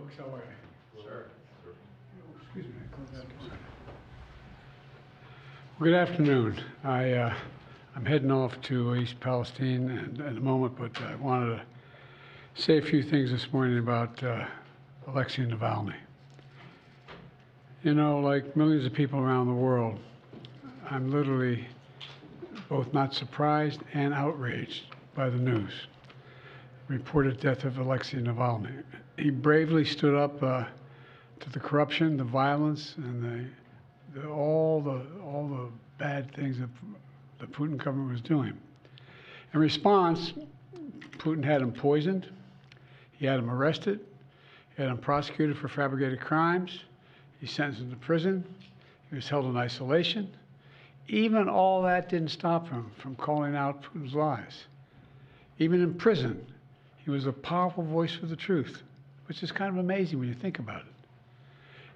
Folks, how are you? Sure. Excuse me. Well, good afternoon. I'm heading off to East Palestine in a moment, but I wanted to say a few things this morning about Alexei Navalny. You know, like millions of people around the world, I'm literally both not surprised and outraged by the news. Reported death of Alexei Navalny. He bravely stood up to the corruption, the violence, and all the bad things that the Putin government was doing. In response, Putin had him poisoned, he had him arrested, he had him prosecuted for fabricated crimes, he sentenced him to prison, he was held in isolation. Even all that didn't stop him from calling out Putin's lies. Even in prison, he was a powerful voice for the truth, which is kind of amazing when you think about it.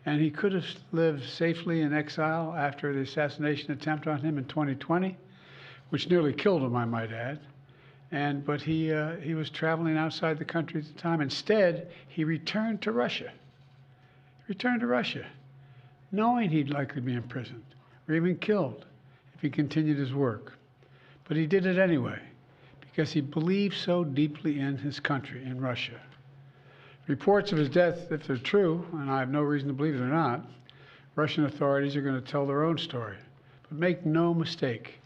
And he could have lived safely in exile after the assassination attempt on him in 2020, which nearly killed him, I might add. But he was traveling outside the country at the time. Instead, he returned to Russia. He returned to Russia, knowing he'd likely be imprisoned or even killed if he continued his work. But he did it anyway, because he believed so deeply in his country, in Russia. Reports of his death, if they're true, and I have no reason to believe they're not, Russian authorities are going to tell their own story. But make no mistake,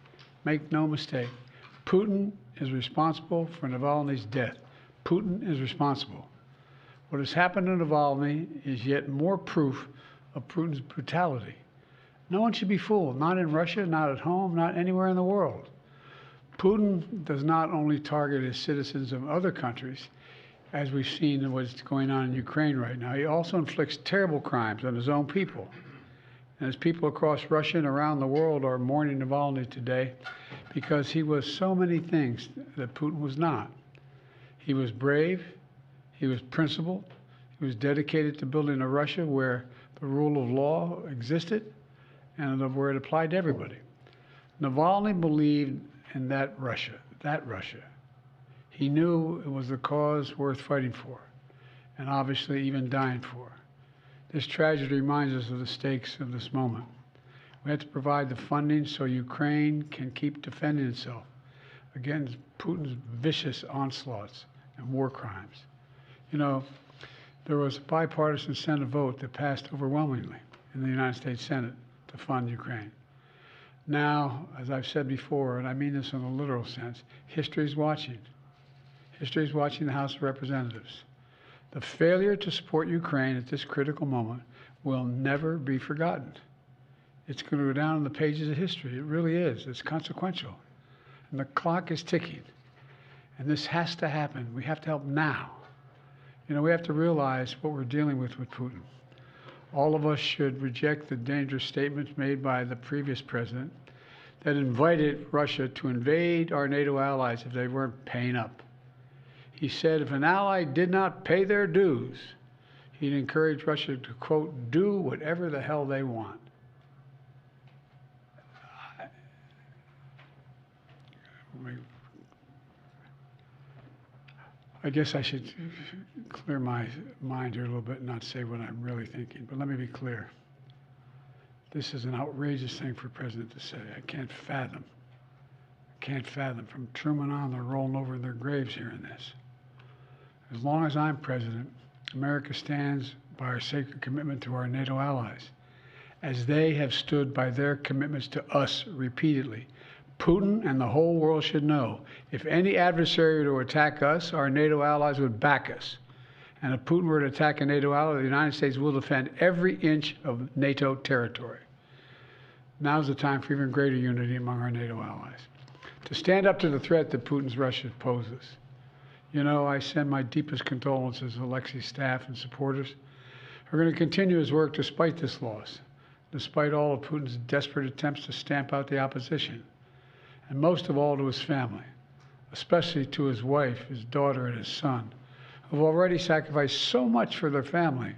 Putin is responsible for Navalny's death. Putin is responsible. What has happened to Navalny is yet more proof of Putin's brutality. No one should be fooled, not in Russia, not at home, not anywhere in the world. Putin does not only target his citizens of other countries, as we've seen in what's going on in Ukraine right now, he also inflicts terrible crimes on his own people. And as people across Russia and around the world are mourning Navalny today because he was so many things that Putin was not. He was brave, he was principled, he was dedicated to building a Russia where the rule of law existed and where it applied to everybody. Navalny believed in that Russia. He knew it was a cause worth fighting for, and obviously even dying for. This tragedy reminds us of the stakes of this moment. We have to provide the funding so Ukraine can keep defending itself against Putin's vicious onslaughts and war crimes. You know, there was a bipartisan Senate vote that passed overwhelmingly in the United States Senate to fund Ukraine. Now, as I've said before, and I mean this in a literal sense, history is watching. History is watching the House of Representatives. The failure to support Ukraine at this critical moment will never be forgotten. It's going to go down in the pages of history. It really is. It's consequential. And the clock is ticking. And this has to happen. We have to help now. You know, we have to realize what we're dealing with Putin. All of us should reject the dangerous statements made by the previous president that invited Russia to invade our NATO allies if they weren't paying up. He said if an ally did not pay their dues, he'd encourage Russia to, quote, do whatever the hell they want. I guess I should clear my mind here a little bit and not say what I'm really thinking, but let me be clear. This is an outrageous thing for a president to say. I can't fathom from Truman on, they're rolling over in their graves hearing this. As long as I'm president, America stands by our sacred commitment to our NATO allies, as they have stood by their commitments to us repeatedly. Putin and the whole world should know, if any adversary were to attack us, our NATO allies would back us. And if Putin were to attack a NATO ally, the United States will defend every inch of NATO territory. Now's the time for even greater unity among our NATO allies, to stand up to the threat that Putin's Russia poses. You know, I send my deepest condolences to Alexei's staff and supporters. We're going to continue his work despite this loss, despite all of Putin's desperate attempts to stamp out the opposition, and most of all to his family, especially to his wife, his daughter, and his son, who've already sacrificed so much for their family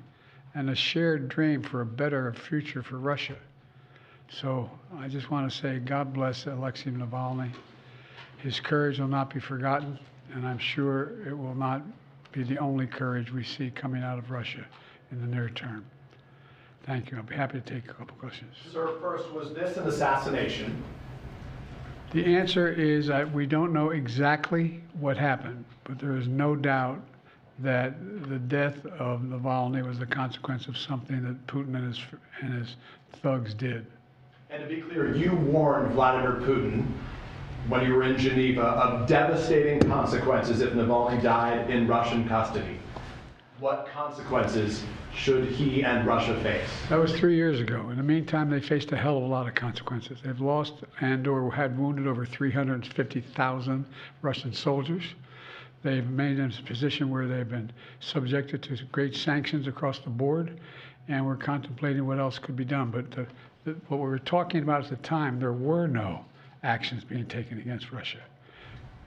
and a shared dream for a better future for Russia. So I just want to say God bless Alexei Navalny. His courage will not be forgotten, and I'm sure it will not be the only courage we see coming out of Russia in the near term. Thank you. I'll be happy to take a couple questions. Sir, first, was this an assassination? The answer is we don't know exactly what happened, but there is no doubt that the death of Navalny was the consequence of something that Putin and his thugs did. And to be clear, you warned Vladimir Putin when you were in Geneva of devastating consequences if Navalny died in Russian custody. What consequences should he and Russia face? That was 3 years ago. In the meantime, they faced a hell of a lot of consequences. They've lost and/or had wounded over 350,000 Russian soldiers. They've made them in a position where they've been subjected to great sanctions across the board, and we're contemplating what else could be done. But what we were talking about at the time, there were no actions being taken against Russia.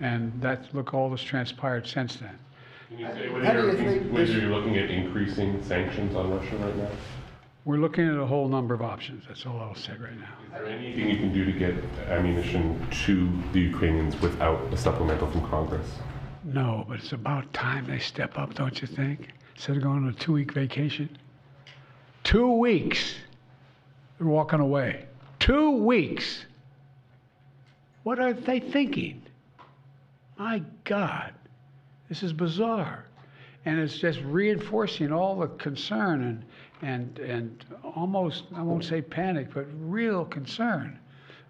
And look, all that's transpired since then. Can you say whether you're looking at increasing sanctions on Russia right now? We're looking at a whole number of options. That's all I'll say right now. Is there anything you can do to get ammunition to the Ukrainians without a supplemental from Congress? No, but it's about time they step up, don't you think? Instead of going on a 2-week vacation. 2 weeks. They're walking away. 2 weeks. What are they thinking? My God, this is bizarre. And it's just reinforcing all the concern and almost, I won't say panic, but real concern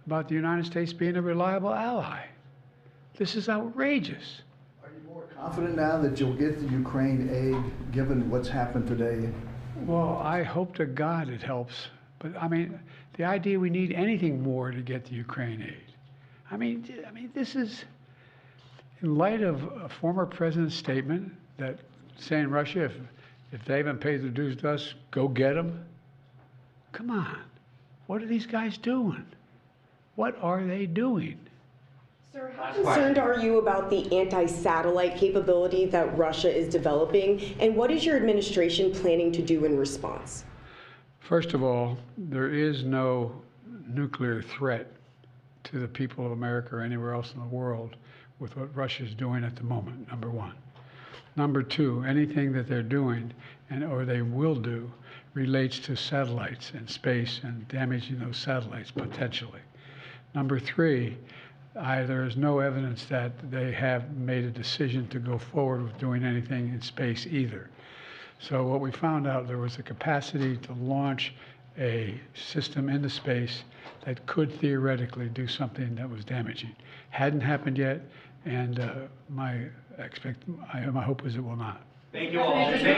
about the United States being a reliable ally. This is outrageous. Are you more confident now that you'll get the Ukraine aid, given what's happened today? Well, I hope to God it helps. But I mean, the idea we need anything more to get the Ukraine aid. I mean, this is in light of a former president's statement that saying Russia, if they haven't paid their dues to us, go get them. Come on, what are these guys doing? What are they doing? Sir, how concerned are you about the anti-satellite capability that Russia is developing, and what is your administration planning to do in response? First of all, there is no nuclear threat to the people of America or anywhere else in the world with what Russia is doing at the moment, number one. Number two, anything that they're doing or they will do relates to satellites and space and damaging those satellites potentially. Number three, there is no evidence that they have made a decision to go forward with doing anything in space either. So what we found out, there was a capacity to launch a system into space that could theoretically do something that was damaging. Hadn't happened yet, and my hope is it will not. Thank you all. Thank you,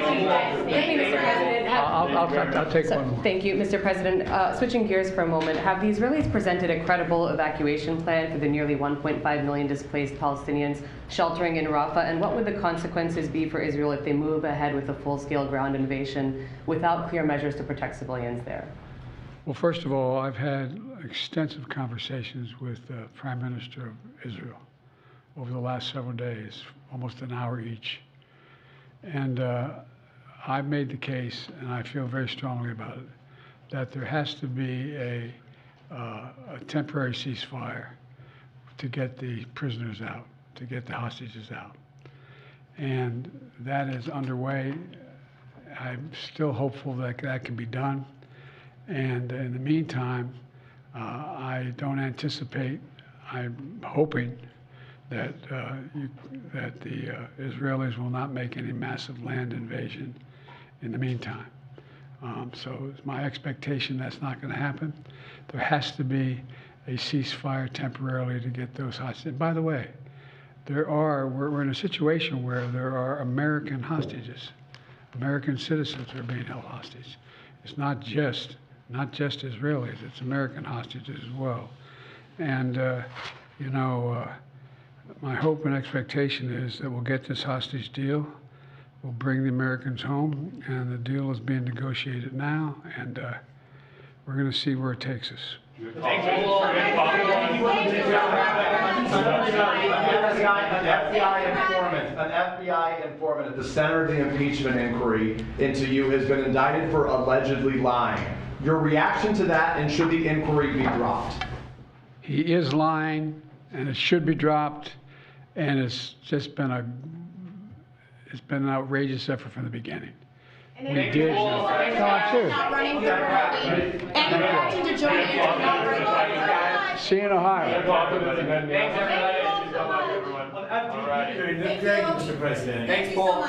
Mr. President. I'll take one more. Thank you, Mr. President. Switching gears for a moment, have the Israelis presented a credible evacuation plan for the nearly 1.5 million displaced Palestinians sheltering in Rafah? And what would the consequences be for Israel if they move ahead with a full-scale ground invasion without clear measures to protect civilians there? Well, first of all, I've had extensive conversations with the Prime Minister of Israel over the last several days, almost an hour each. And I've made the case, and I feel very strongly about it, that there has to be a temporary ceasefire to get the prisoners out, to get the hostages out. And that is underway. I'm still hopeful that that can be done. And in the meantime, I don't anticipate, I'm hoping that the Israelis will not make any massive land invasion in the meantime. So it's my expectation that's not going to happen. There has to be a ceasefire temporarily to get those hostages. By the way, we're in a situation where there are American hostages. American citizens are being held hostage. It's not just Israelis, it's American hostages as well. And, my hope and expectation is that we'll get this hostage deal, we'll bring the Americans home, and the deal is being negotiated now, and we're going to see where it takes us. An FBI informant at the center of the impeachment inquiry into you has been indicted for allegedly lying. Your reaction to that, and should the inquiry be dropped? He is lying, and it should be dropped, and it's just been It's been an outrageous effort from the beginning. And We did. No, I'm serious. Not running for Berkeley. And reacting to Joe Manchin. See you in Ohio. Thanks, Paul.